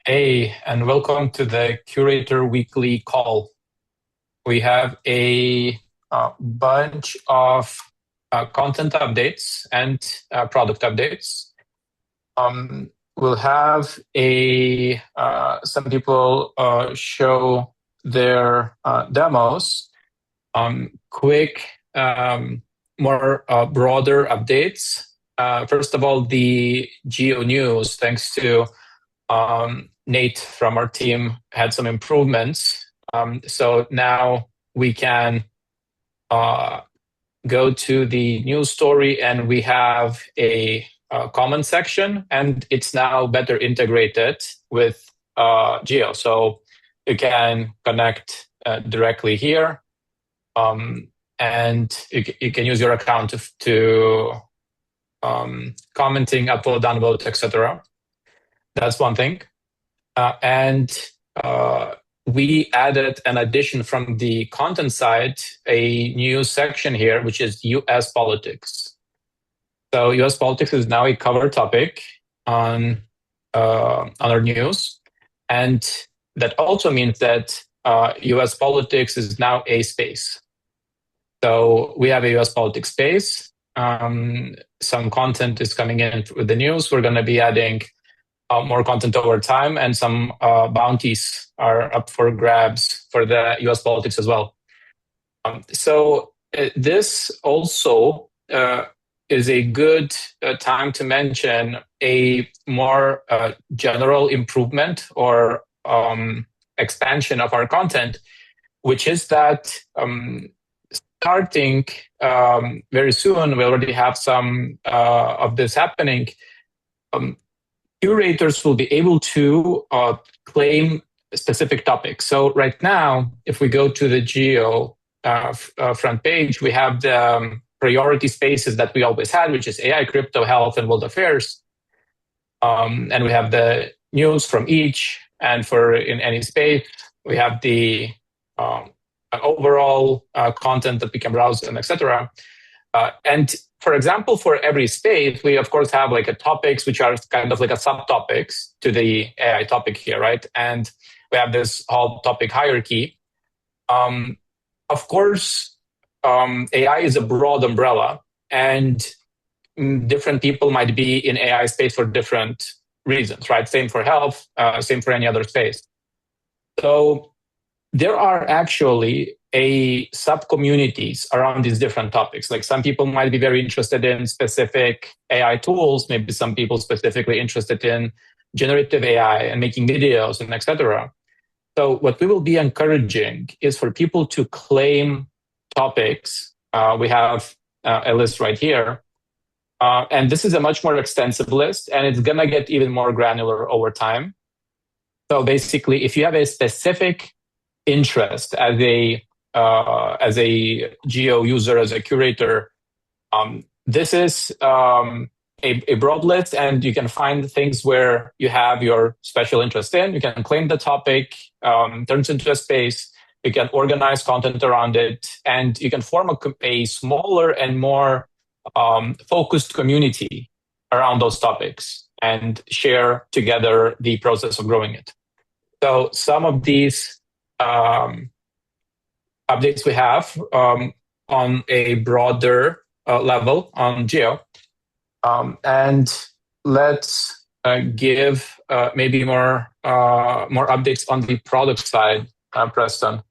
Hey, and welcome to the Curator Weekly Call. We have a bunch of content updates and product updates. We'll have some people show their demos, quick, more broader updates. First of all, the Geo News, thanks to Nate from our team, had some improvements. So now we can go to the news story, and we have a comment section, and it's now better integrated with Geo. So you can connect directly here, and you can use your account to commenting, upload, download, etc. That's one thing. And we added an addition from the content side, a new section here, which is US politics. So US politics is now a cover topic on our news. And that also means that US politics is now a space. So we have a US politics space. Some content is coming in with the news. We're going to be adding more content over time, and some bounties are up for grabs for the US politics as well. So this also is a good time to mention a more general improvement or expansion of our content, which is that starting very soon, we already have some of this happening. Curators will be able to claim specific topics. So right now, if we go to the Geo front page, we have the priority spaces that we always had, which is AI, crypto, health, and world affairs. And we have the news from each, and in any space, we have the overall content that we can browse, and etc. And for example, for every space, we of course have like a topics, which are kind of like a subtopics to the AI topic here, right? And we have this whole topic hierarchy. Of course, AI is a broad umbrella, and different people might be in AI space for different reasons, right? Same for health, same for any other space. So there are actually sub-communities around these different topics. Like some people might be very interested in specific AI tools, maybe some people specifically interested in generative AI and making videos and etc. So what we will be encouraging is for people to claim topics. We have a list right here. And this is a much more extensive list, and it's going to get even more granular over time. So basically, if you have a specific interest as a Geo user, as a curator, this is a broad list, and you can find things where you have your special interest in. You can claim the topic, turns into a space. You can organize content around it, and you can form a smaller and more focused community around those topics and share together the process of growing it. So some of these updates we have on a broader level on Geo. And let's give maybe more updates on the product side, Preston.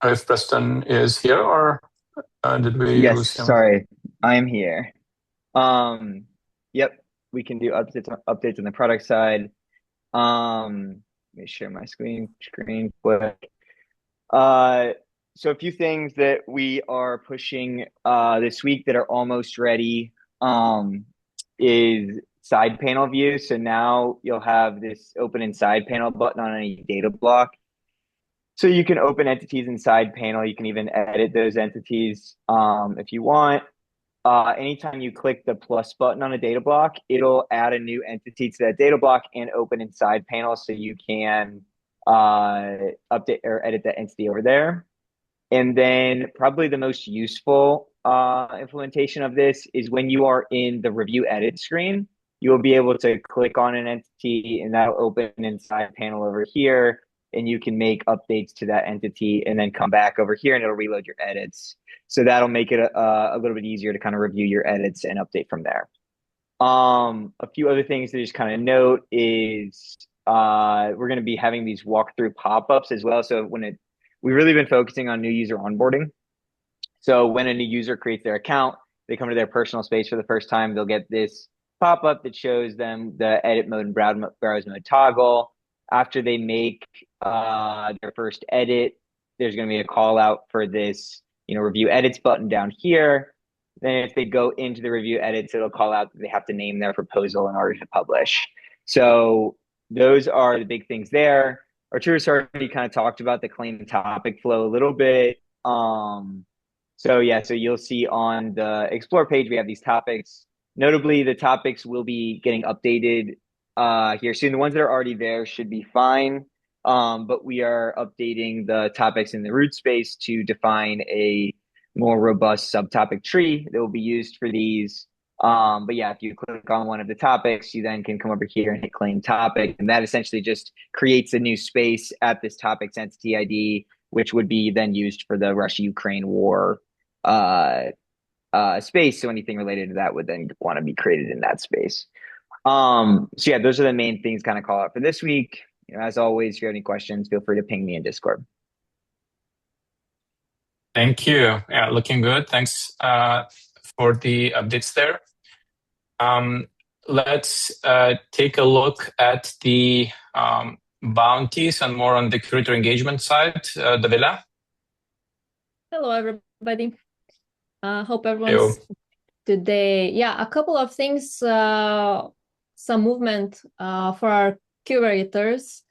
If Preston is here, or did we lose him? Sorry, I'm here. Yep, we can do updates on the product side. Let me share my screen quick. So a few things that we are pushing this week that are almost ready is side panel view. So now you'll have this open in side panel button on any data block. So you can open entities inside panel. You can even edit those entities if you want. Anytime you click the plus button on a data block, it'll add a new entity to that data block and open inside panel, so you can update or edit that entity over there. And then probably the most useful implementation of this is when you are in the review edit screen, you will be able to click on an entity and that'll open inside panel over here. And you can make updates to that entity and then come back over here and it'll reload your edits. So that'll make it a little bit easier to kind of review your edits and update from there. A few other things to just kind of note is we're going to be having these walkthrough pop-ups as well. So we've really been focusing on new user onboarding. So when a new user creates their account, they come to their personal space for the first time, they'll get this pop-up that shows them the edit mode and browse mode toggle. After they make their first edit, there's going to be a call out for this, review edits button down here. Then if they go into the review edits, it'll call out that they have to name their proposal in order to publish. So those are the big things there. Arturo's already kind of talked about the claim topic flow a little bit. So you'll see on the explore page, we have these topics. Notably, the topics will be getting updated here soon. The ones that are already there should be fine. But we are updating the topics in the root space to define a more robust subtopic tree that will be used for these. But yeah, if you click on one of the topics, you then can come over here and hit claim topic. And that essentially just creates a new space at this topic's entity ID, which would be then used for the Russia-Ukraine war space. So anything related to that would then want to be created in that space. Those are the main things kind of call out for this week. As always, if you have any questions, feel free to ping me in Discord. Thank you. Yeah, looking good. Thanks for the updates there. Let's take a look at the bounties and more on the curator engagement side. Davila? Hello, everybody. Hope everyone's today. Yeah, a couple of things, some movement for our curators.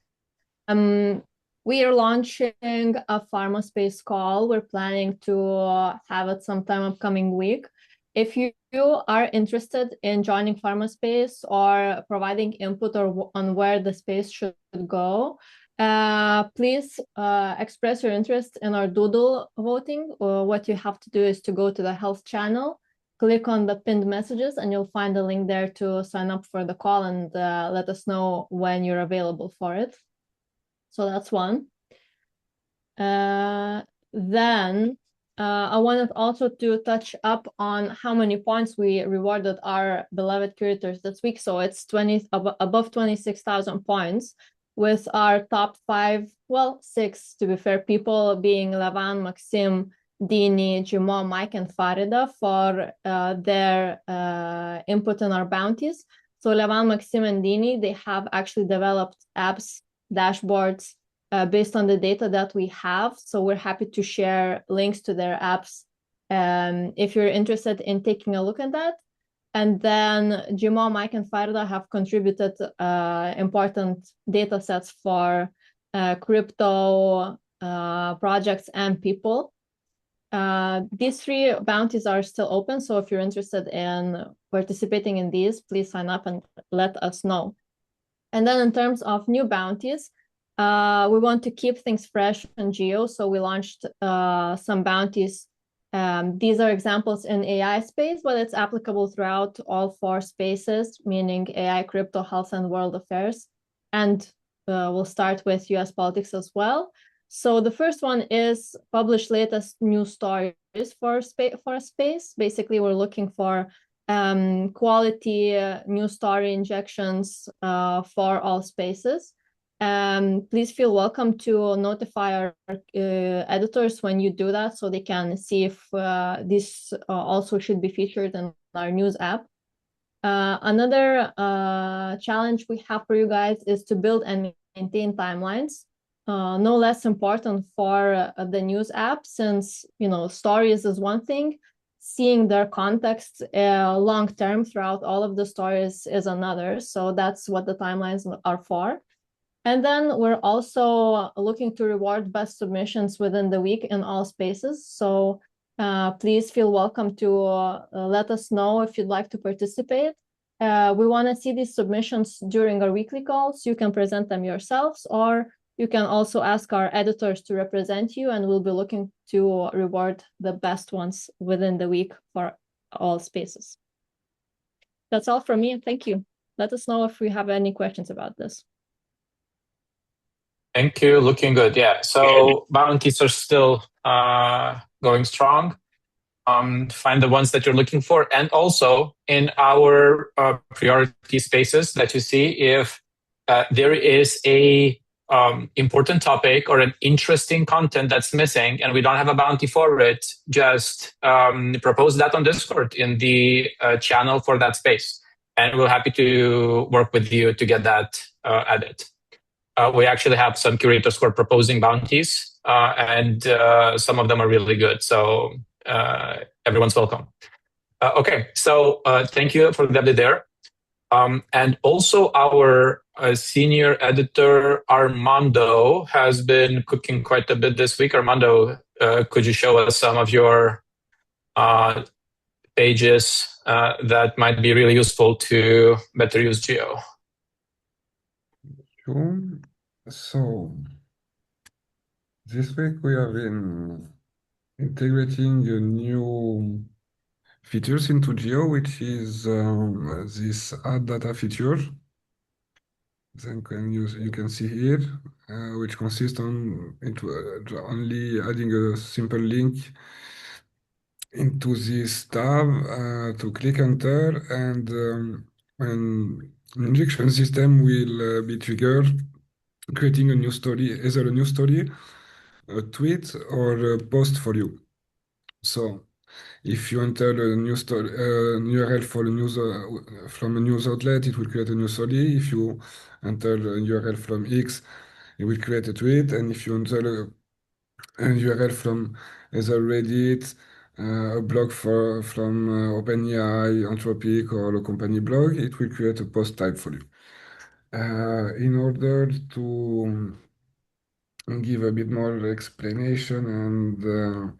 We are launching a pharma space call. We're planning to have it sometime upcoming week. If you are interested in joining pharma space or providing input on where the space should go, please express your interest in our doodle voting. What you have to do is to go to the health channel, click on the pinned messages, and you'll find a link there to sign up for the call and let us know when you're available for it. So that's one. Then I wanted also to touch up on how many points we rewarded our beloved curators this week. So it's above 26,000 points, with our top 6 to be fair, people being Levan, Maxim, Dini, GeoQuery, Mike, and Farida for their input in our bounties. So Levan, Maxim, and Dini, they have actually developed apps, dashboards based on the data that we have. So we're happy to share links to their apps if you're interested in taking a look at that. And then GeoQuery, Mike, and Farida have contributed important data sets for crypto projects and people. These 3 bounties are still open. So if you're interested in participating in these, please sign up and let us know. And then in terms of new bounties, we want to keep things fresh in Geo. So we launched some bounties. These are examples in AI space, but it's applicable throughout all 4 spaces, meaning AI, crypto, health, and world affairs. And we'll start with US politics as well. So the first one is publish latest news stories for a space. Basically, we're looking for quality news story injections for all spaces. Please feel welcome to notify our editors when you do that, so they can see if this also should be featured in our news app. Another challenge we have for you guys is to build and maintain timelines. No less important for the news app, since stories is one thing, seeing their context long term throughout all of the stories is another. So that's what the timelines are for. And then we're also looking to reward best submissions within the week in all spaces. So please feel welcome to let us know if you'd like to participate. We want to see these submissions during our weekly calls. You can present them yourselves, or You can also ask our editors to represent you, and we'll be looking to reward the best ones within the week for all spaces. That's all from me. Thank you. Let us know if we have any questions about this. Thank you. Looking good. Yeah. So bounties are still going strong. Find the ones that you're looking for. And also in our priority spaces that you see, if there is a important topic or an interesting content that's missing and we don't have a bounty for it, just propose that on Discord in the channel for that space. And we're happy to work with you to get that added. We actually have some curators who are proposing bounties, and some of them are really good. So everyone's welcome. Okay, so thank you for the update there. And also our senior editor, Armando, has been cooking quite a bit this week. Armando, could you show us some of your pages that might be really useful to better use Geo? Sure. So this week we have been integrating a new features into Geo, which is this add data feature. Then you can see here, which consists on only adding a simple link into this tab to click enter, and an injection system will be triggered, creating a new story, either a new story, a tweet, or a post for you. So if you enter a new story, URL for a news from a news outlet, it will create a new story. If you enter a URL from X, it will create a tweet. And if you enter a URL from either Reddit, a blog from OpenAI, Anthropic, or a company blog, it will create a post type for you. In order to give a bit more explanation and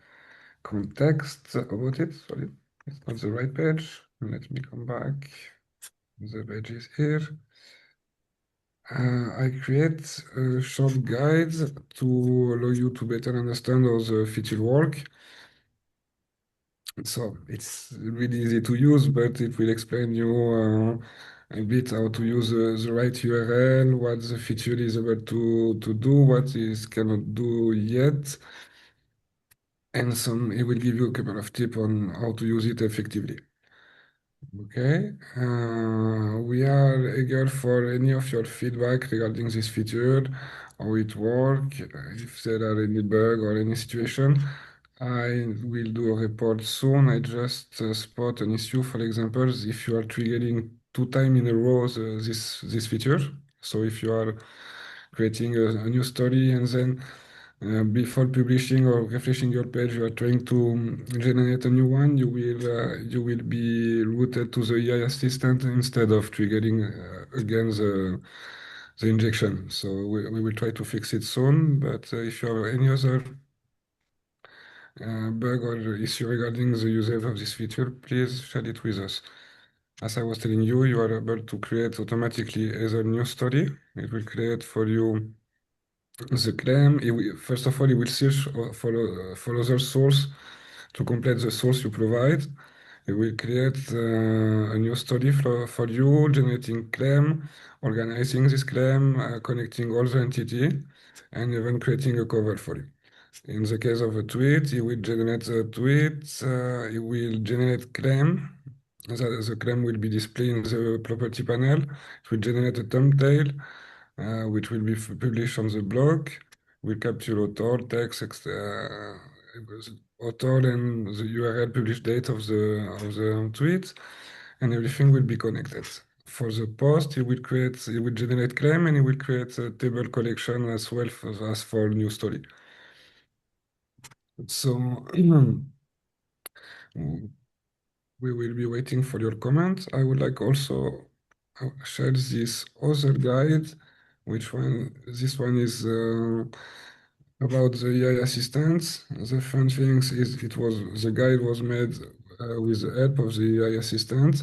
context about it. Sorry, it's not the right page. Let me come back. The page is here. I create a short guide to allow you to better understand how the feature work. So it's really easy to use, but it will explain you a bit how to use the right URL, what the feature is able to do, what it cannot do yet. And it will give you a couple of tips on how to use it effectively. Okay, we are eager for any of your feedback regarding this feature, how it works, if there are any bug or any situation. I will do a report soon. I just spot an issue, for example, if you are triggering 2 times in a row this feature. So if you are creating a new story and then before publishing or refreshing your page, you are trying to generate a new one, you will be routed to the AI assistant instead of triggering again the injection. So we will try to fix it soon. But if you have any other bug or issue regarding the usage of this feature, please share it with us. As I was telling you, you are able to create automatically as a new story. It will create for you the claim. First of all, it will search for other source to complete the source you provide. It will create a new story for you, generating claim, organizing this claim, connecting all the entity, and even creating a cover for you. In the case of a tweet, it will generate a tweet, it will generate claim. The claim will be displayed in the property panel. It will generate a thumbnail, which will be published on the blog. We capture author, text, author, and the URL publish date of the tweet, and everything will be connected. For the post, it will generate claim, and it will create a table collection as well as for new story. So we will be waiting for your comments. I would like also share this other guide. This one is about the AI assistants. The fun things is the guide was made with the help of the AI assistant.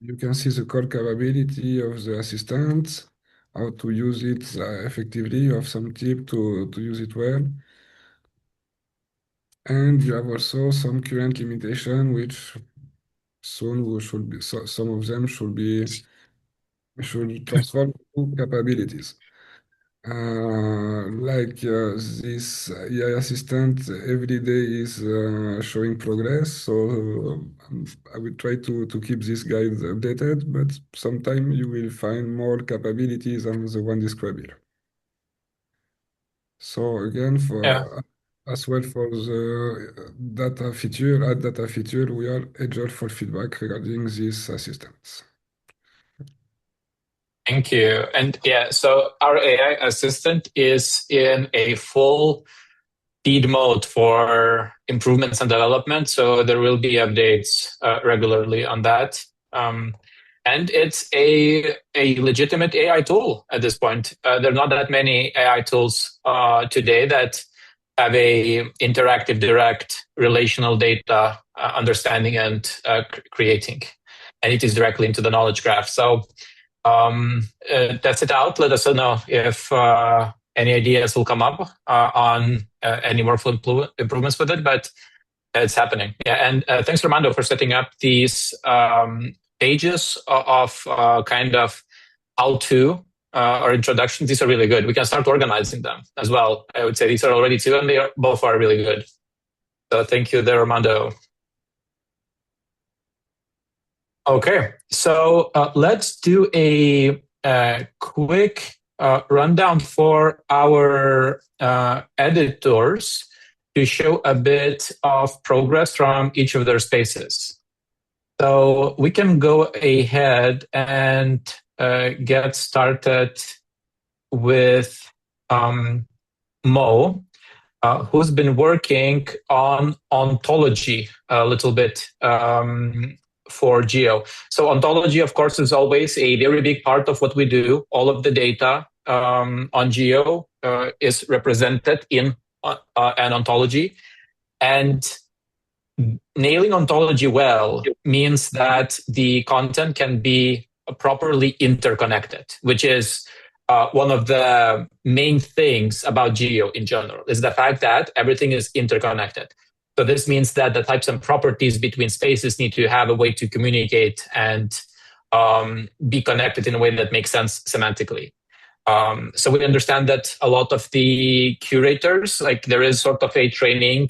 You can see the core capability of the assistant, how to use it effectively. You have some tips to use it well. And you have also some current limitation, which soon we should be, so some of them should transform to capabilities. This AI assistant every day is showing progress, so I will try to keep this guide updated, but sometime you will find more capabilities than the one described here. So again, as well for the data feature, add data feature, we are eager for feedback regarding these assistants. Thank you. And yeah, so our AI assistant is in a full speed mode for improvements and development. So there will be updates regularly on that. And it's a legitimate AI tool at this point. There are not that many AI tools today that have a interactive, direct relational data understanding and creating, and it is directly into the knowledge graph. So test it out. Let us know if any ideas will come up on any workflow improvements with it, but it's happening. Yeah, and thanks, Armando, for setting up these pages of kind of how-to or introduction. These are really good. We can start organizing them as well. I would say these are already two, and they both are really good. So thank you there, Armando. Okay, so let's do a quick rundown for our editors to show a bit of progress from each of their spaces. So we can go ahead and get started with Mo, who's been working on ontology a little bit for Geo. So ontology, of course, is always a very big part of what we do. All of the data on Geo is represented in an ontology. And nailing ontology well means that the content can be properly interconnected, which is one of the main things about Geo in general, is the fact that everything is interconnected. So this means that the types and properties between spaces need to have a way to communicate and be connected in a way that makes sense semantically. So we understand that a lot of the curators, like there is sort of a training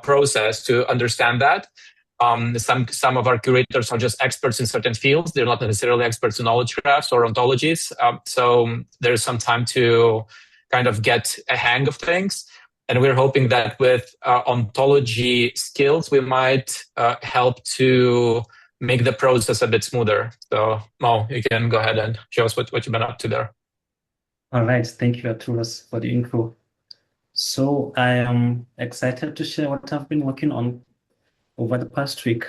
process to understand that. Some of our curators are just experts in certain fields. They're not necessarily experts in knowledge graphs or ontologies. So there's some time to kind of get a hang of things. And we're hoping that with ontology skills, we might help to make the process a bit smoother. So Mo, you can go ahead and show us what you've been up to there. All right, thank you, Arturas, for the info. So I am excited to share what I've been working on over the past week.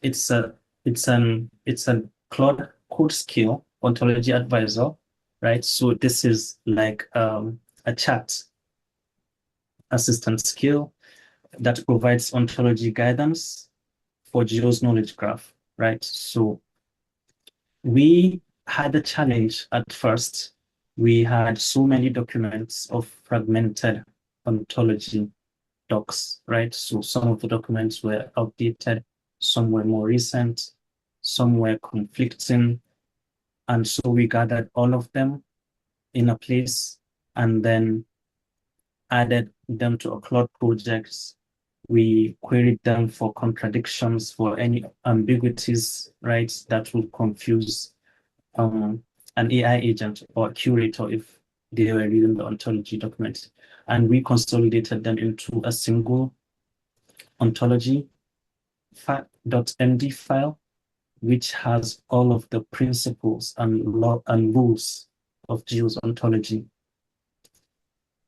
It's a Claude code skill ontology advisor, right? So this is like a chat assistant skill that provides ontology guidance for Geo's knowledge graph, right? So we had a challenge at first. We had so many documents of fragmented ontology docs, right? So some of the documents were outdated, some were more recent, some were conflicting. And so we gathered all of them in a place and then added them to a Claude projects. We queried them for contradictions, for any ambiguities, right, that will confuse an AI agent or curator if they were reading the ontology document. And we consolidated them into a single ontology .md file, which has all of the principles and law and rules of Geo's ontology.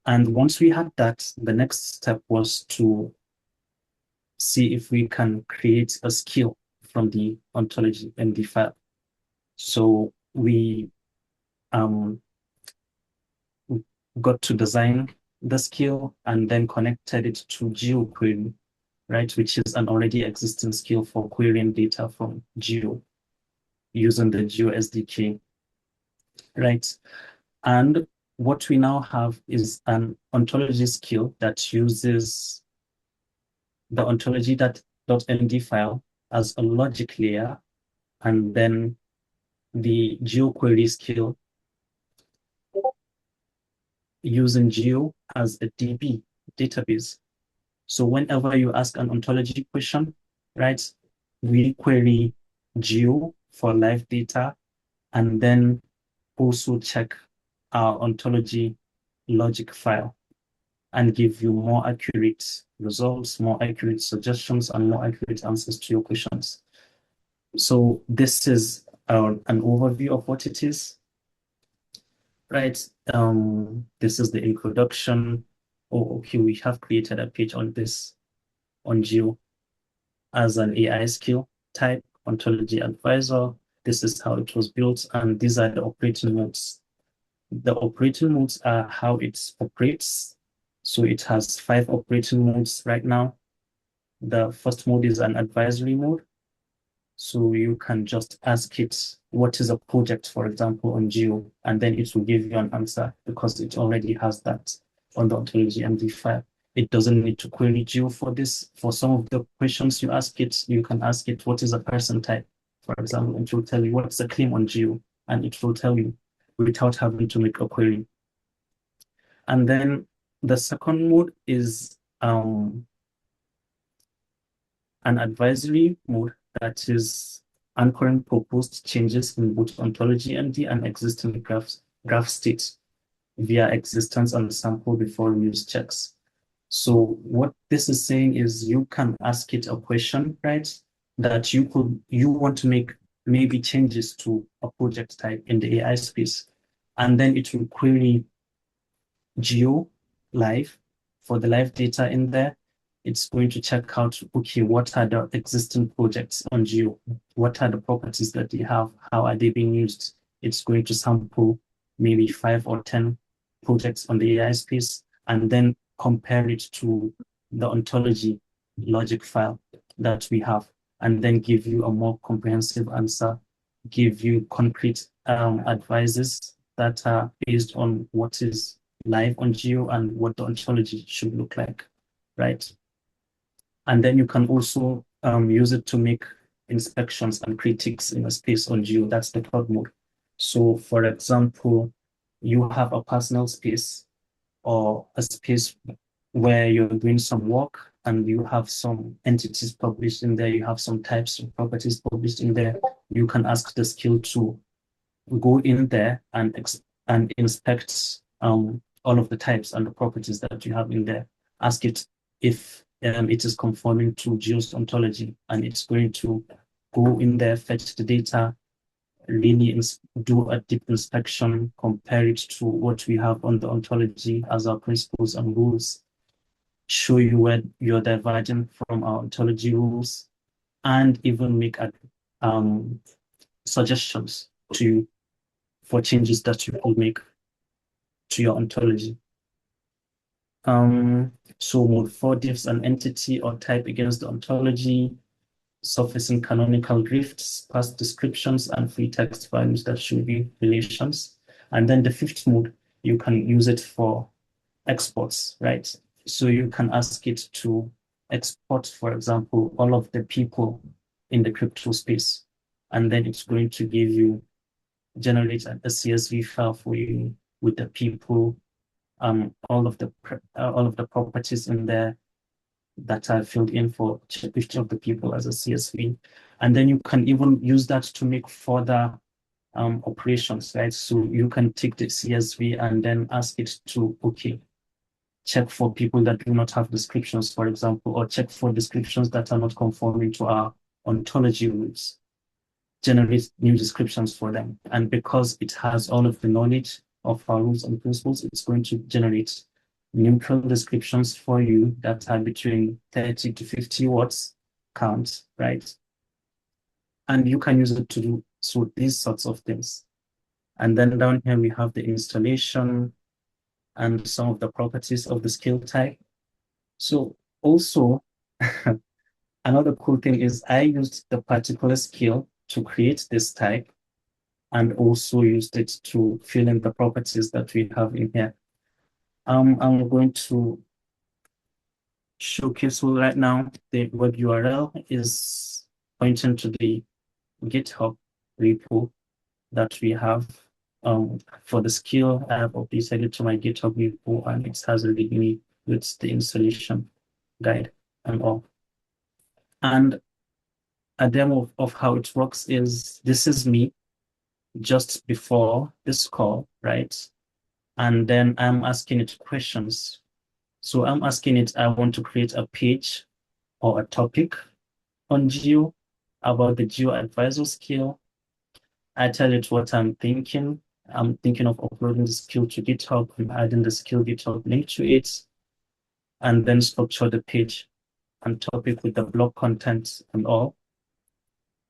And once we had that, the next step was to see if we can create a skill from the ontology MD file. So we got to design the skill and then connected it to GeoQuery, right, which is an already existing skill for querying data from Geo using the Geo SDK. right? And what we now have is an ontology skill that uses the ontology.md file as a logic layer, and then the GeoQuery skill using Geo as a DB database. So whenever you ask an ontology question, right, we query Geo for live data, and then also check our ontology logic file and give you more accurate results, more accurate suggestions, and more accurate answers to your questions. So this is an overview of what it is, right? This is the introduction. Oh, okay, we have created a page on this, on Geo as an AI skill type, Ontology Advisor. This is how it was built, and these are the operating modes. The operating modes are how it operates. So it has 5 operating modes right now. The first mode is an advisory mode. So you can just ask it what is a project, for example, on Geo, and then it will give you an answer because it already has that on the ontology MD file. It doesn't need to query Geo for this. For some of the questions you ask it, you can ask it what is a person type, for example, and it will tell you what's the claim on Geo, and it will tell you without having to make a query. And then the second mode is an advisory mode that is anchoring proposed changes in both ontology MD and existing graph state via existence and sample before reuse checks. So what this is saying is you can ask it a question, right? That you want to make maybe changes to a project type in the AI space, and then it will query Geo live for the live data in there. It's going to check out, okay, what are the existing projects on Geo? What are the properties that they have? How are they being used? It's going to sample maybe 5 or 10 projects on the AI space, and then compare it to the ontology logic file that we have, and then give you a more comprehensive answer, give you concrete advices that are based on what is live on Geo and what the ontology should look like, right? And then you can also use it to make inspections and critiques in a space on Geo. That's the third mode. So for example, you have a personal space or a space where you're doing some work and you have some entities published in there, you have some types of properties published in there. You can ask the skill to go in there and inspect all of the types and the properties that you have in there. Ask it if it is conforming to Geo's ontology, and it's going to go in there, fetch the data, really do a deep inspection, compare it to what we have on the ontology as our principles and rules, show you where you're diverging from our ontology rules, and even make suggestions to you for changes that you could make to your ontology. So mode 4 diffs an entity or type against the ontology, surfacing canonical drifts, past descriptions, and free text values that should be relations. And then the 5th mode, you can use it for exports, right? So you can ask it to export, for example, all of the people in the crypto space, and then it's going to give you, generate a CSV file for you with the people, all of the properties in there that are filled in for each of the people as a CSV. And then you can even use that to make further operations, right? So you can take the CSV and then ask it to, okay, check for people that do not have descriptions, for example, or check for descriptions that are not conforming to our ontology rules. Generate new descriptions for them. And because it has all of the knowledge of our rules and principles, it's going to generate neutral descriptions for you that are between 30 to 50 words count, right? And you can use it to do so these sorts of things. And then down here we have the installation and some of the properties of the skill type. So also, another cool thing is I used the particular skill to create this type, and also used it to fill in the properties that we have in here. I'm going to showcase right now. The web URL is pointing to the GitHub repo that we have. For the skill, I have updated it to my GitHub repo, and it has a readme with the installation guide and all. And a demo of how it works is, this is me just before this call, right? And then I'm asking it questions. So I'm asking it, I want to create a page or a topic on Geo about the Geo Advisor skill. I tell it what I'm thinking. I'm thinking of uploading the skill to GitHub and adding the skill GitHub link to it, and then structure the page and topic with the blog content and all.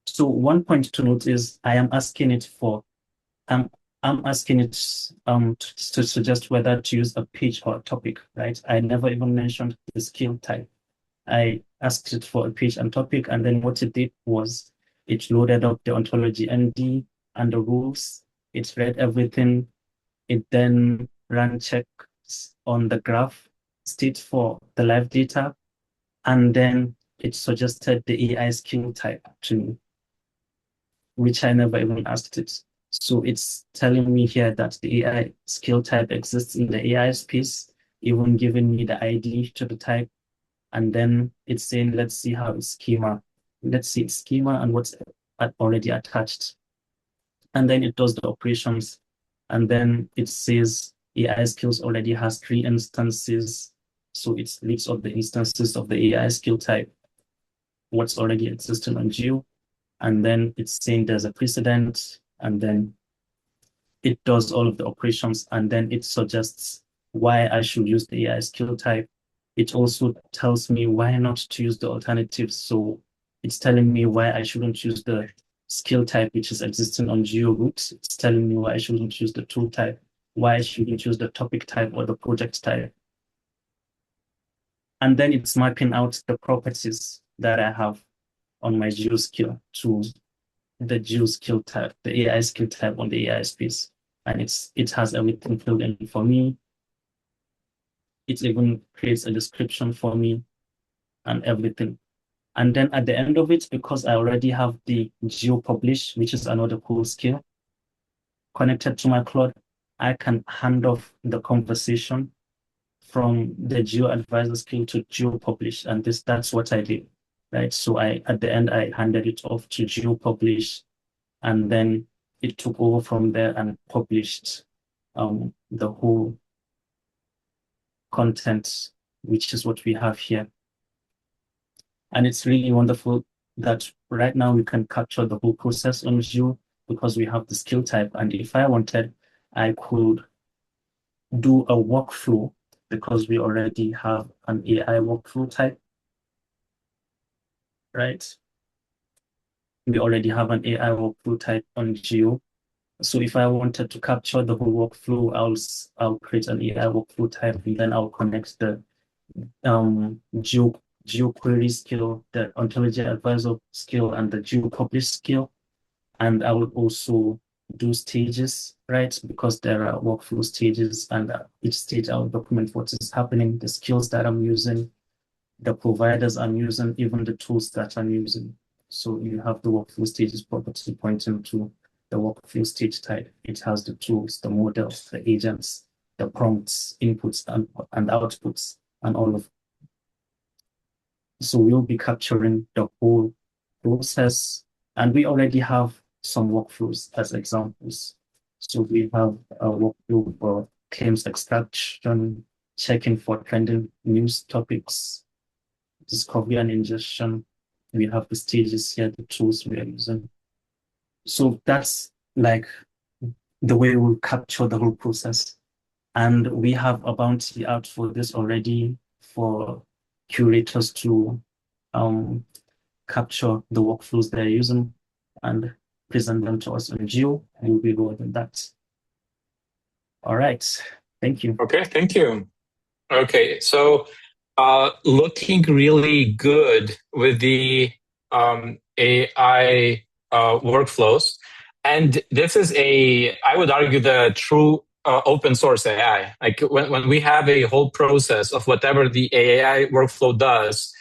So one point to note is I am asking it for, I'm asking it to suggest whether to use a page or a topic, right? I never even mentioned the skill type. I asked it for a page and topic, and then what it did was it loaded up the ontology ND and the rules. It read everything. It then ran checks on the graph state for the live data, and then it suggested the AI skill type to me, which I never even asked it. So it's telling me here that the AI skill type exists in the AI space, even giving me the ID to the type. And then it's saying, let's see how it's schema. Let's see its schema and what's already attached. And then it does the operations. And then it says AI skills already has 3 instances. So it looks up the instances of the AI skill type, what's already existing on Geo. And then it's saying there's a precedent, and then it does all of the operations, and then it suggests why I should use the AI skill type. It also tells me why not to use the alternatives. So it's telling me why I shouldn't use the skill type, which is existing on GeoRoots. It's telling me why I shouldn't use the tool type, why I shouldn't use the topic type or the project type. And then it's mapping out the properties that I have on my Geo skill to the Geo skill type, the AI skill type on the AI space. And it has everything filled in for me. It even creates a description for me and everything. And then at the end of it, because I already have the Geo publish, which is another cool skill, connected to my Claude, I can hand off the conversation from the Geo Advisor skill to Geo publish. And that's what I did, right? So at the end, I handed it off to Geo publish, and then it took over from there and published the whole content, which is what we have here. And it's really wonderful that right now we can capture the whole process on Geo because we have the skill type. And if I wanted, I could do a workflow because we already have an AI workflow type, right? We already have an AI workflow type on Geo. So if I wanted to capture the whole workflow, I'll create an AI workflow type, and then I'll connect the GeoQuery skill, the Ontology Advisor skill, and the GeoPublish skill. And I will also do stages, right? Because there are workflow stages, and each stage I'll document what is happening, the skills that I'm using, the providers I'm using, even the tools that I'm using. So you have the workflow stages property pointing to the workflow stage type. It has the tools, the models, the agents, the prompts, inputs, and outputs, and all of. So we'll be capturing the whole process, and we already have some workflows as examples. So we have a workflow for claims extraction, checking for trending news topics, discovery and ingestion. We have the stages here, the tools we are using. So that's like the way we'll capture the whole process. And we have a bounty out for this already for curators to capture the workflows they're using and present them to us on Geo. We'll be going with that. All right. Thank you. Okay, thank you. Okay, so looking really good with the AI workflows. And this is I would argue, the true open source AI. Like when we have a whole process of whatever the AI workflow does,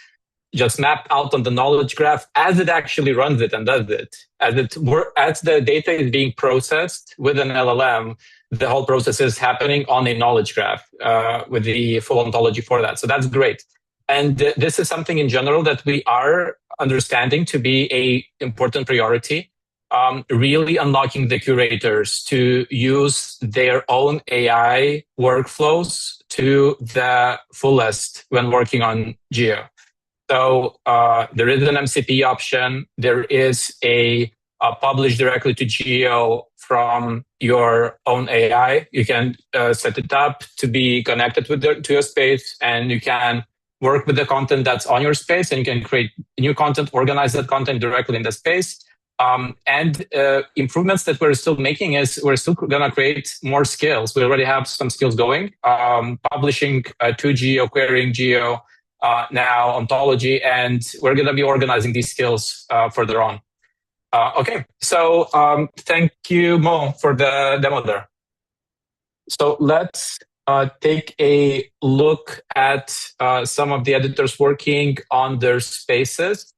just mapped out on the knowledge graph as it actually runs it and does it. As the data is being processed with an LLM, the whole process is happening on a knowledge graph with the full ontology for that. So that's great. And this is something in general that we are understanding to be a important priority. Really unlocking the curators to use their own AI workflows to the fullest when working on Geo. So there is an MCP option. There is a publish directly to Geo from your own AI. You can set it up to be connected to your space, and you can work with the content that's on your space, and you can create new content, organize that content directly in the space. And improvements that we're still making is we're still going to create more skills. We already have some skills going, publishing to Geo, querying Geo, now ontology, and we're going to be organizing these skills further on. Okay, so thank you, Mo, for the demo there. So let's take a look at some of the editors working on their spaces.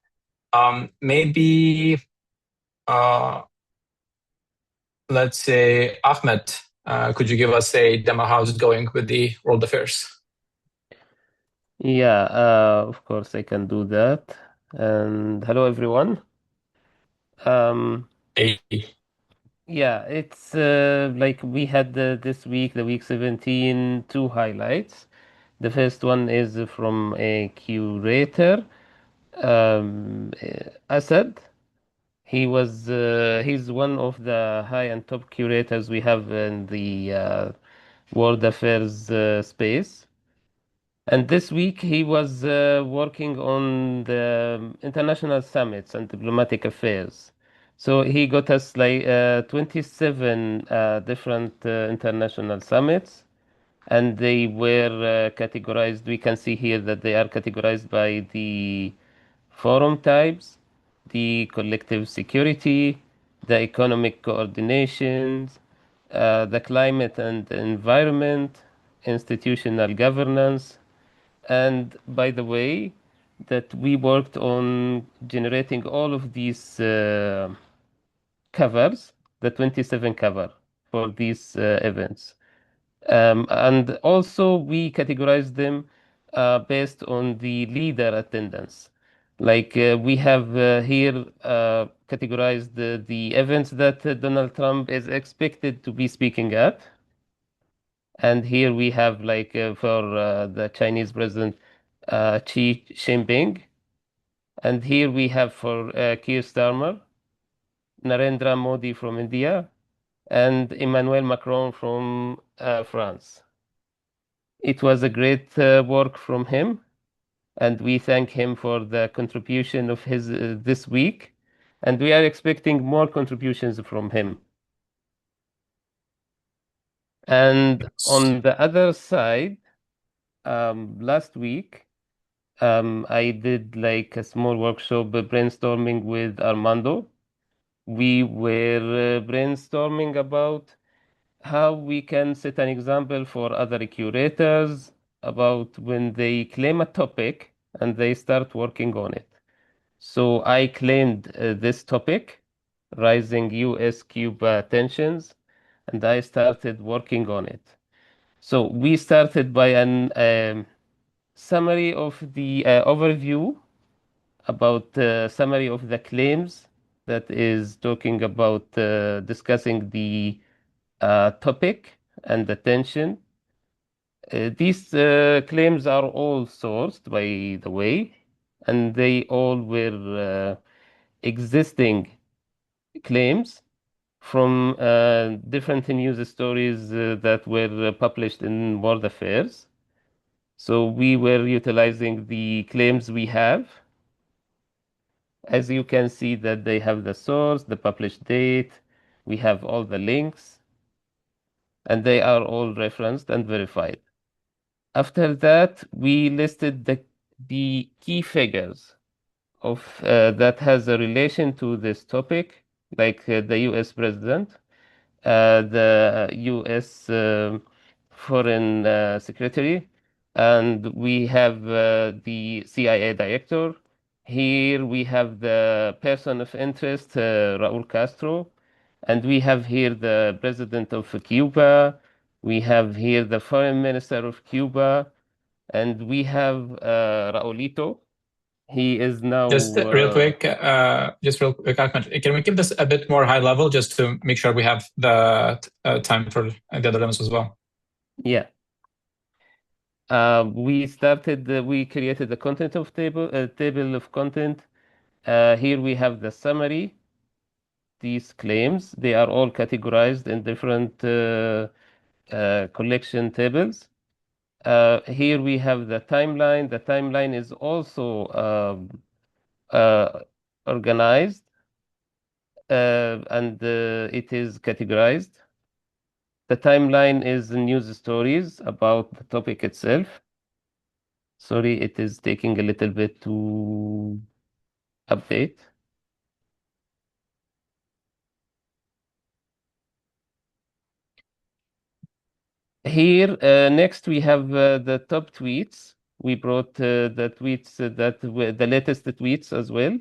Maybe, let's say, Ahmed, could you give us a demo how it's going with the World Affairs? Yeah, of course I can do that. And hello, everyone. Hey. Yeah, it's like we had this week, the week 17, two highlights. The first one is from a curator, Asad. He's one of the high and top curators we have in the World Affairs space. And this week he was working on the international summits and diplomatic affairs. So he got us like 27 different international summits, and they were categorized. We can see here that they are categorized by the forum types, the collective security, the economic coordinations, the climate and environment, institutional governance. And by the way, that we worked on generating all of these covers, the 27 cover for these events. And also we categorize them based on the leader attendance. Like we have here categorized the events that Donald Trump is expected to be speaking at. And here we have like for the Chinese president Xi Jinping. And here we have for Keir Starmer, Narendra Modi from India, and Emmanuel Macron from France. It was a great work from him, and we thank him for the contribution of his this week, and we are expecting more contributions from him. And on the other side, last week, I did like a small workshop brainstorming with Armando. We were brainstorming about how we can set an example for other curators about when they claim a topic and they start working on it. So I claimed this topic, rising US-Cuba tensions, and I started working on it. So we started by an summary of the overview about summary of the claims that is talking about discussing the topic and the tension. These claims are all sourced, by the way, and they all were existing claims from different news stories that were published in World Affairs. So we were utilizing the claims we have. As you can see that they have the source, the published date, we have all the links, and they are all referenced and verified. After that, we listed the key figures of that has a relation to this topic. like the U.S. president, the U.S. foreign secretary, and we have the CIA director. Here we have the person of interest, Raúl Castro, and we have here the president of Cuba. We have here the foreign minister of Cuba, and we have Raulito. He is now Just real quick, Ahmed, can we keep this a bit more high level just to make sure we have the time for the other items as well? Yeah. We created the content of table of content. Here we have the summary. These claims, they are all categorized in different collection tables. Here we have the timeline. The timeline is also organized and it is categorized. The timeline is news stories about the topic itself. Sorry, it is taking a little bit to update. Here, next we have the top tweets. We brought the tweets that were the latest tweets as well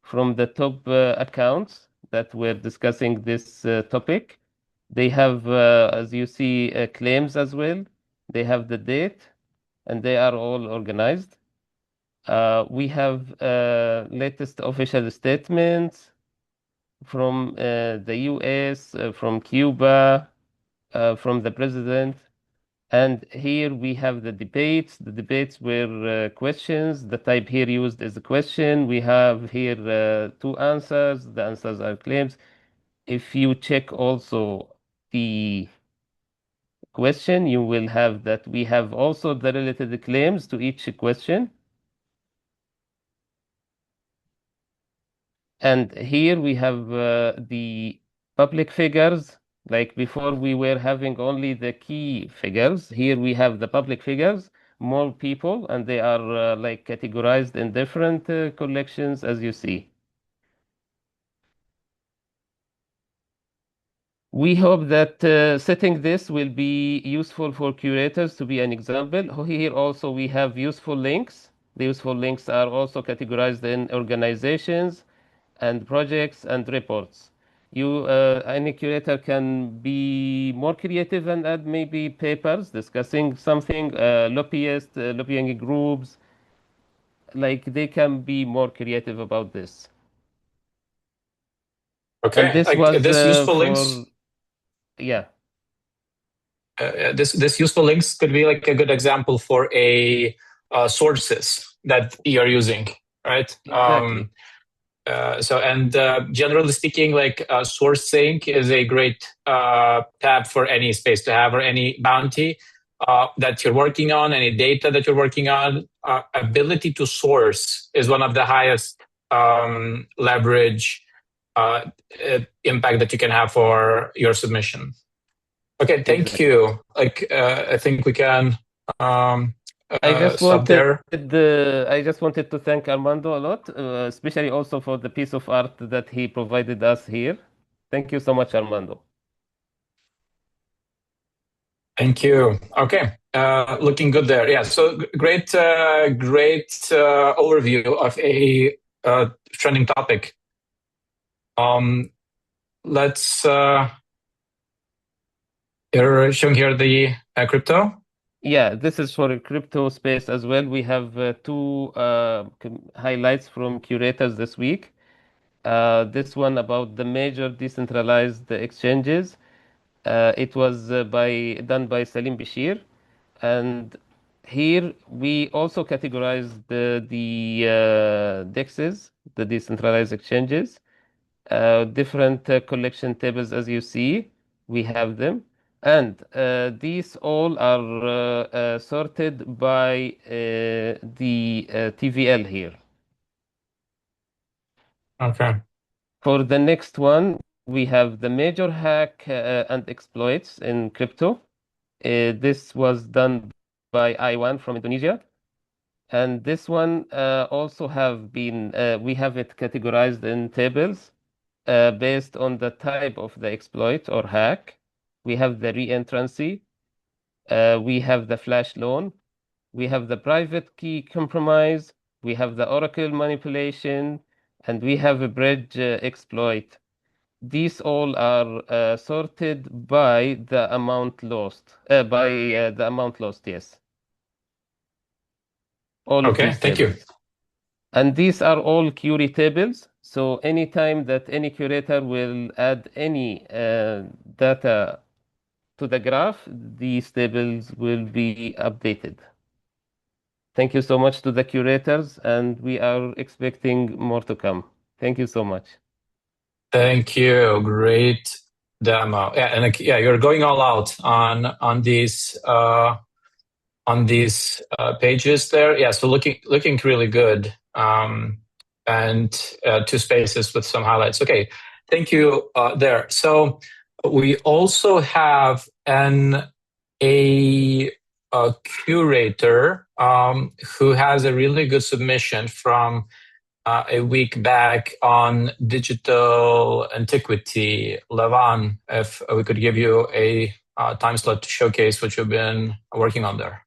from the top accounts that were discussing this topic. They have, as you see, claims as well. They have the date, and they are all organized. We have latest official statements from the US, from Cuba, from the president. And here we have the debates. The debates were questions. The type here used is a question. We have here two answers. The answers are claims. If you check also the question, you will have that we have also the related claims to each question. And here we have the public figures. Like before, we were having only the key figures. Here we have the public figures, more people, and they are like categorized in different collections, as you see. We hope that setting this will be useful for curators to be an example. Here also we have useful links. The useful links are also categorized in organizations and projects and reports. Any curator can be more creative and add maybe papers discussing something, lobbyists, lobbying groups, like they can be more creative about this. Okay, And this like was this useful links. Yeah. This useful links could be like a good example for a sources that you're using, right? Exactly. Generally speaking, like source sync is a great tab for any space to have or any bounty that you're working on, any data that you're working on. Ability to source is one of the highest leverage impact that you can have for your submission. Okay, thank Exactly. you. Like I think we can I just stop there. I just wanted to thank Armando a lot, especially also for the piece of art that he provided us here. Thank you so much, Armando. Thank you. Okay, looking good there. Yeah, so great overview of a trending topic. Let's you're showing here the crypto. Yeah, this is for a crypto space as well. We have two highlights from curators this week. This one about the major decentralized exchanges. It was done by Salim Bashir, and here we also categorized the DEXs, the decentralized exchanges, different collection tables as you see. We have them, and these all are sorted by the TVL here. Okay. For the next one, we have the major hack and exploits in crypto. This was done by I1 from Indonesia. And this one also have been, we have it categorized in tables. based on the type of the exploit or hack. We have the reentrancy. We have the flash loan. We have the private key compromise. We have the Oracle manipulation, and we have a bridge exploit. These all are sorted by the amount lost. Yes. All of Okay, these thank you. tables. And these are all query tables. So anytime that any curator will add any data to the graph, these tables will be updated. Thank you so much to the curators, and we are expecting more to come. Thank you so much. Thank you. Great demo. Yeah, and you're going all out on these pages there. Yeah, so looking really good. And two spaces with some highlights. Okay, thank you there. So we also have a curator who has a really good submission from a week back on digital antiquity. Levan, if we could give you a time slot to showcase what you've been working on there.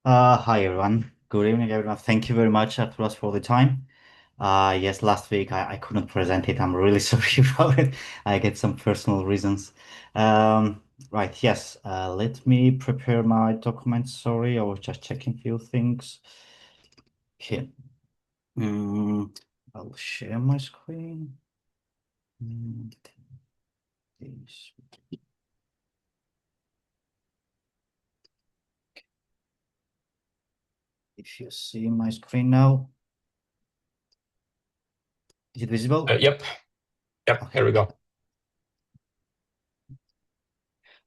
Hi everyone. Good evening, everyone. Thank you very much, Arturas, for the time. Yes, last week I couldn't present it. I'm really sorry about it. I get some personal reasons. Right, yes. Let me prepare my document. Sorry, I was just checking a few things. Okay. I'll share my screen. This. If you see my screen now, is it visible? Yep. Okay. Here we go.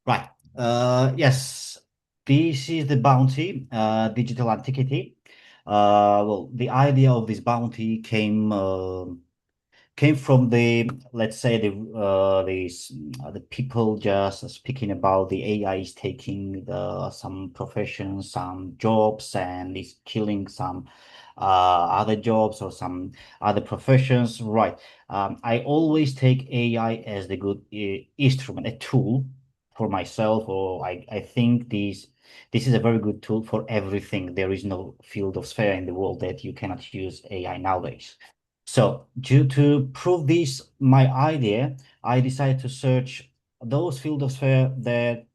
Right. Yes, this is the bounty, digital antiquity. Well, the idea of this bounty came from the, let's say, the people just speaking about the AI is taking some professions, some jobs, and is killing some other jobs or some other professions. Right. I always take AI as the good instrument, a tool for myself, or I think this is a very good tool for everything. There is no field of sphere in the world that you cannot use AI nowadays. So to prove this, my idea, I decided to search those field of sphere that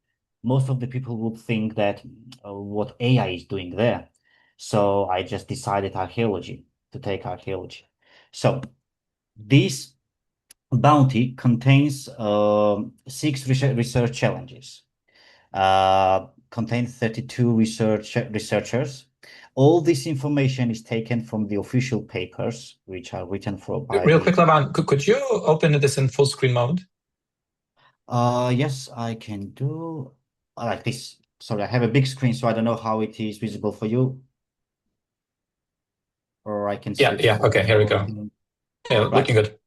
most of the people would think that what AI is doing there. So I just decided archaeology, to take archaeology. So this bounty contains 6 research challenges, contains 32 researchers. All this information is taken from the official papers, which are written by Real quick, Levan, could you open this in full screen mode? Yes, I can do like this. Sorry, I have a big screen, so I don't know how it is visible for you. Or I can switch. Yeah. Okay, here we go. Yeah, Right. looking good.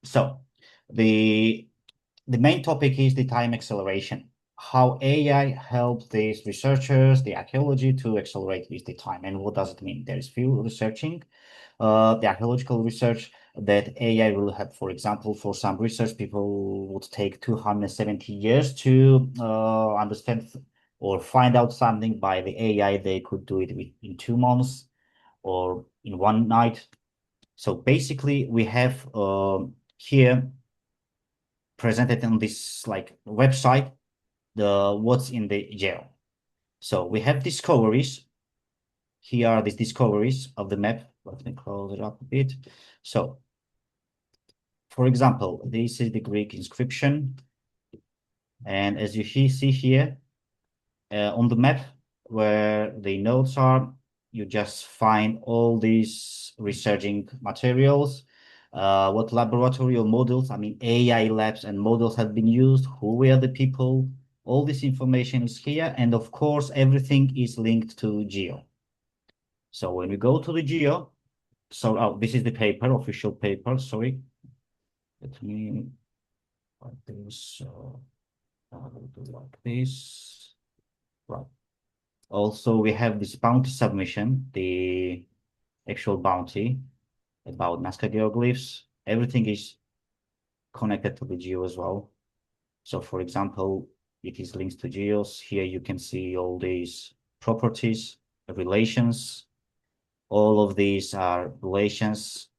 So the main topic is the time acceleration. How AI helps these researchers, the archaeology, to accelerate with the time. And what does it mean? There is few researching, the archaeological research that AI will have. For example, for some research, people would take 270 years to understand or find out something. By the AI, they could do it in 2 months or in one night. So basically, we have here presented on this website what's in the geo. So we have discoveries. Here are the discoveries of the map. Let me close it up a bit. So, for example, this is the Greek inscription. And as you see here, on the map where the nodes are, you just find all these researching materials, what laboratory or models, I mean, AI labs and models have been used, who were the people, all this information is here. And of course, everything is linked to Geo. So when we go to the Geo, this is the paper, official paper, sorry. Let me write this, I will do like this, right. Also, we have this bounty submission, the actual bounty. about Nazca geoglyphs. Everything is connected to the geo as well. So for example, it is linked to geos. Here you can see all these properties, relations. All of these are relations.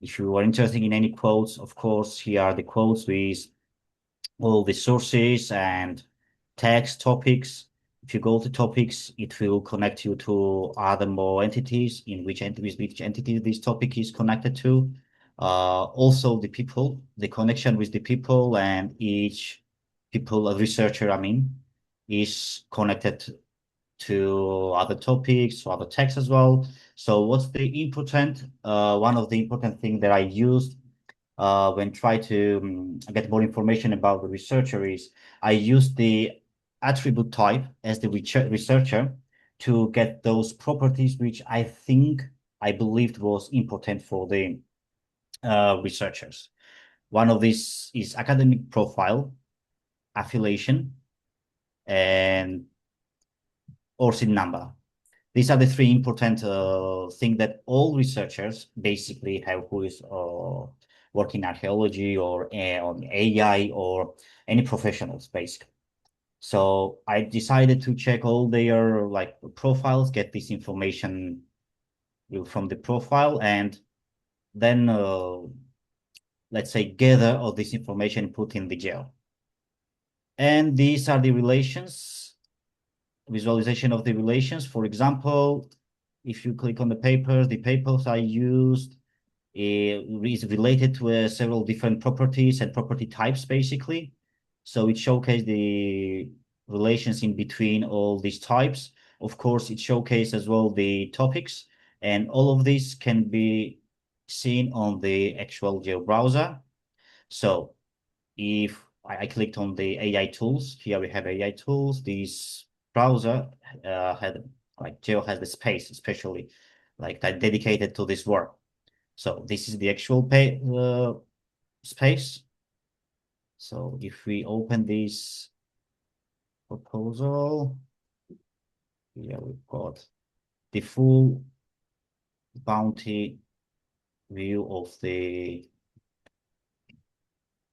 If you are interested in any quotes, of course, here are the quotes with all the sources and text topics. If you go to topics, it will connect you to other more entities with which entity this topic is connected to. Also the people, the connection with the people, and each people, a researcher, I mean, is connected to other topics, to other texts as well. So what's the important? One of the important things that I used when try to get more information about the researcher is I use the attribute type as the researcher to get those properties which I believed was important for the researchers. One of these is academic profile, affiliation, and ORCID number. These are the three important things that all researchers basically have who is working in archaeology or on AI or any professionals basically. So I decided to check all their profiles, get this information from the profile, and then let's say gather all this information, put in the geo. And these are the relations, visualization of the relations. For example, if you click on the papers I used is related to several different properties and property types, basically. So it showcases the relations in between all these types. Of course, it showcases as well the topics, and all of this can be seen on the actual geo browser. So if I clicked on the AI tools, here we have AI tools. This browser Geo has the space, especially dedicated to this work. So this is the actual space. So if we open this proposal, here we've got the full bounty view of the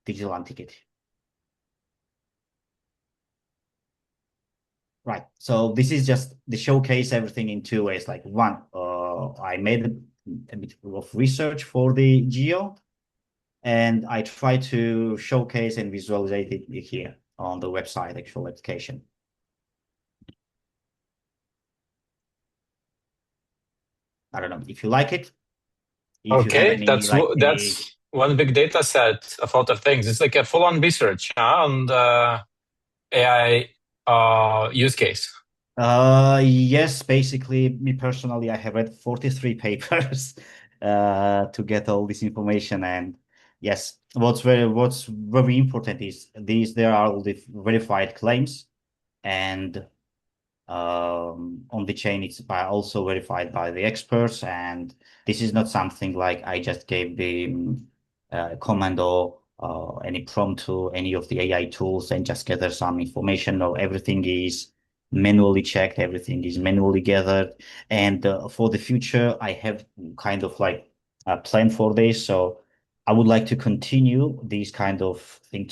digital antiquity. Right. So this is just the showcase everything in two ways. Like one, I made a bit of research for the geo, and I try to showcase and visualize it here on the website, actual application. I don't know if you like it. Okay, that's one big data set of a lot of things. It's like a full-on research on the AI use case. Yes, basically, me personally, I have read 43 papers to get all this information. And yes, what's very important is there are all the verified claims, and on the chain it's also verified by the experts. And this is not something like I just gave the command or any prompt to any of the AI tools and just gather some information. No, everything is manually checked, everything is manually gathered. And for the future, I have kind of a plan for this. So I would like to continue this kind of thing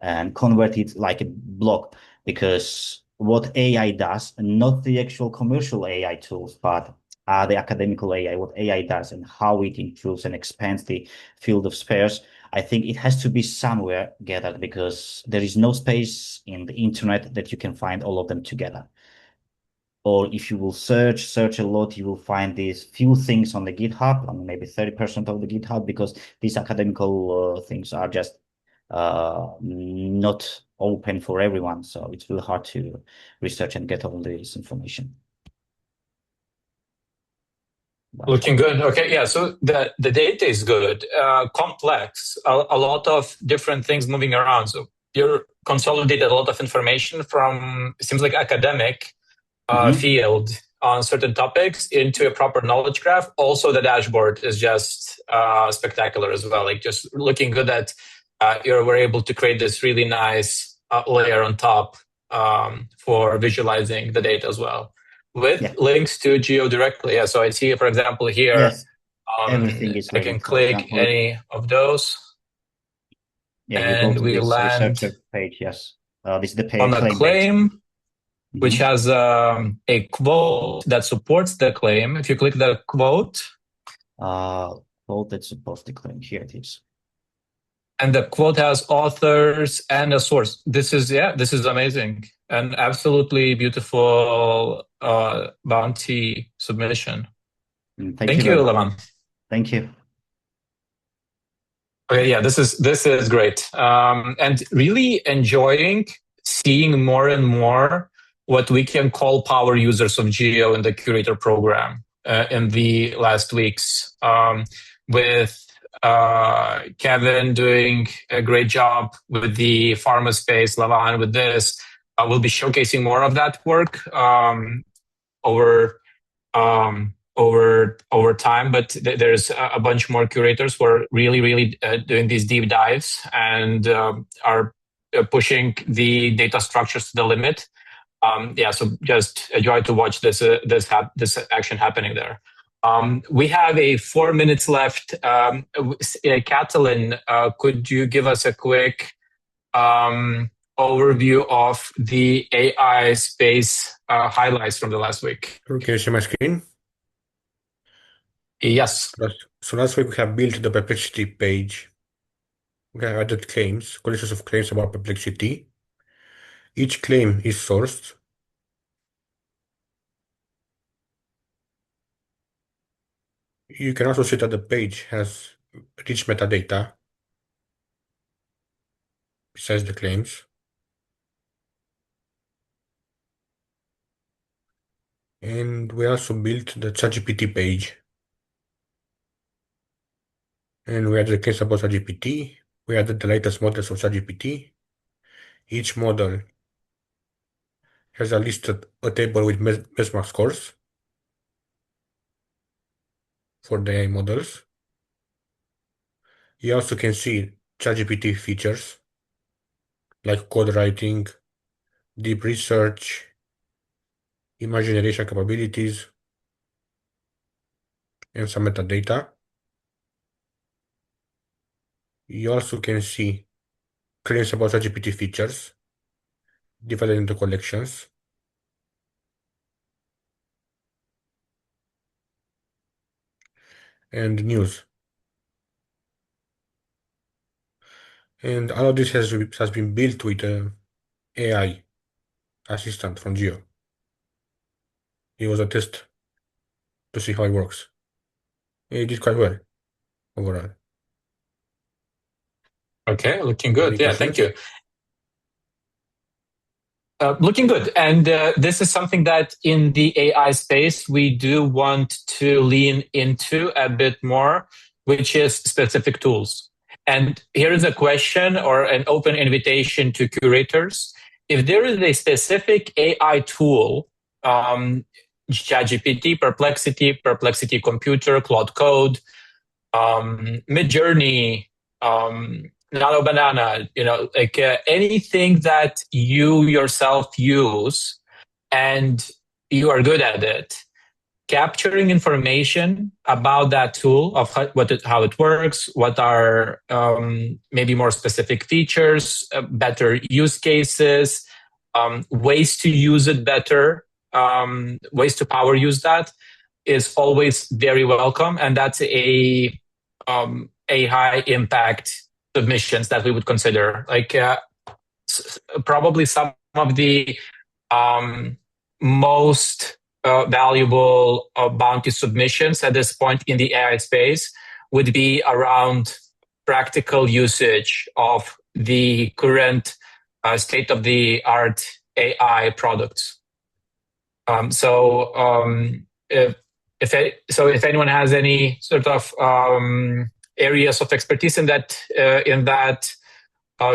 and convert it like a blog, because what AI does, and not the actual commercial AI tools, but the academical AI, what AI does and how it improves and expands the field of spares, I think it has to be somewhere gathered, because there is no space in the internet that you can find all of them together. Or if you will search a lot, you will find these few things on the GitHub, maybe 30% of the GitHub, because these academical things are just not open for everyone. So it's really hard to research and get all this information. Looking good. Okay, yeah. So the data is good, complex, a lot of different things moving around. So you're consolidated a lot of information from, it seems like, academic field on certain topics into a proper knowledge graph. Also, the dashboard is just spectacular as well. Like, just looking good that you were able to create this really nice layer on top for visualizing the data as well, with links to Geo directly. Yeah, so I see, for example, here, Everything is I ready. can For click example, any of those. yeah, you go And to we this land researcher page. Yes, this is the on a claim page. claim, which Mhm. has a quote that supports the claim. If you click the quote, Quote that supports the claim. Here it is. and the quote has authors and a source. This is amazing. An absolutely beautiful bounty submission. Thank you you, very much. Levan. Thank you. Okay, yeah, this is great, and really enjoying seeing more and more what we can call power users of Geo in the Curator program in the last weeks, with Kevin doing a great job with the pharma space, Levan with this. We'll be showcasing more of that work over time, but there's a bunch more curators who are really doing these deep dives and are pushing the data structures to the limit. So just a joy to watch this action happening there. We have 4 minutes left. Catalin, could you give us a quick overview of the AI space highlights from the last week? Can you see my screen? Yes. So last week we have built the Perplexity page. We have added claims, collections of claims about Perplexity. Each claim is sourced. You can also see that the page has rich metadata besides the claims. And we also built the ChatGPT page. And we added claims about ChatGPT. We added the latest models of ChatGPT. Each model has a table with benchmark scores for the AI models. You also can see ChatGPT features like code writing, deep research, image generation capabilities, and some metadata. You also can see claims about ChatGPT features divided into collections. And news. And all of this has been built with an AI assistant from Geo. It was a test to see how it works. It did quite well overall. Okay, looking good. Any Yeah, thank questions? you. Looking good. And this is something that in the AI space, we do want to lean into a bit more, which is specific tools. And here is a question or an open invitation to curators. If there is a specific AI tool, ChatGPT, Perplexity Computer, Claude Code, Midjourney, Nano Banana, like anything that you yourself use and you are good at it, capturing information about that tool of how it works, what are maybe more specific features, better use cases, ways to use it better, ways to power use that is always very welcome. And that's a high impact submissions that we would consider. Like probably some of the most valuable bounty submissions at this point in the AI space would be around practical usage of the current state-of-the-art AI products. If anyone has any sort of areas of expertise in that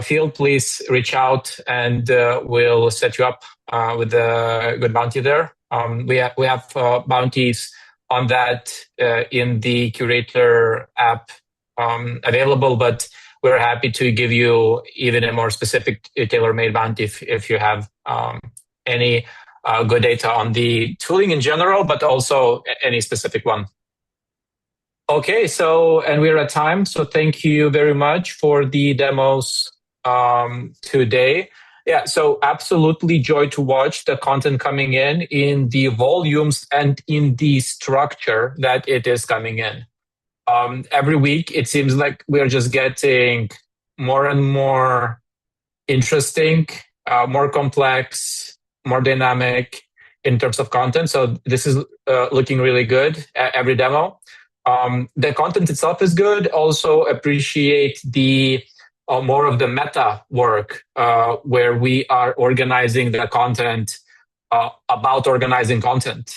field, please reach out and we'll set you up with a good bounty there. We have bounties on that in the Curator app available, but we're happy to give you even a more specific tailor-made bounty if you have any good data on the tooling in general, but also any specific one. Okay, so, and we're at time. So thank you very much for the demos today. Yeah, so absolutely joy to watch the content coming in the volumes and in the structure that it is coming in. Every week, it seems like we're just getting more and more interesting, more complex, more dynamic in terms of content. So this is looking really good at every demo. The content itself is good. Also appreciate the more of the meta work where we are organizing the content about organizing content.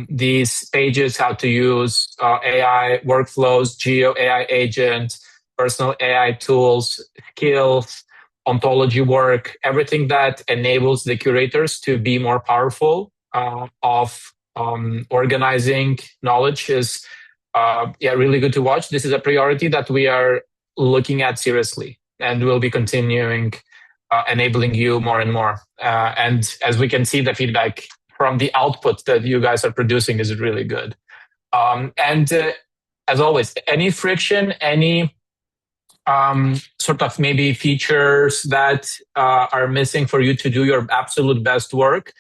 These pages, how to use AI workflows, Geo AI agent, personal AI tools, skills, ontology work, everything that enables the curators to be more powerful of organizing knowledge is really good to watch. This is a priority that we are looking at seriously, and we'll be continuing enabling you more and more. And as we can see, the feedback from the output that you guys are producing is really good. And as always, any friction, any sort of maybe features that are missing for you to do your absolute best work,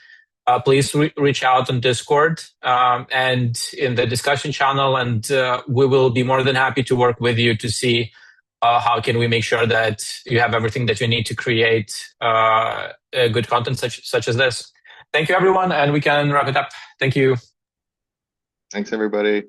please reach out on Discord and in the discussion channel, and we will be more than happy to work with you to see how can we make sure that you have everything that you need to create good content such as this. Thank you, everyone, and we can wrap it up. Thank you. Thanks, everybody.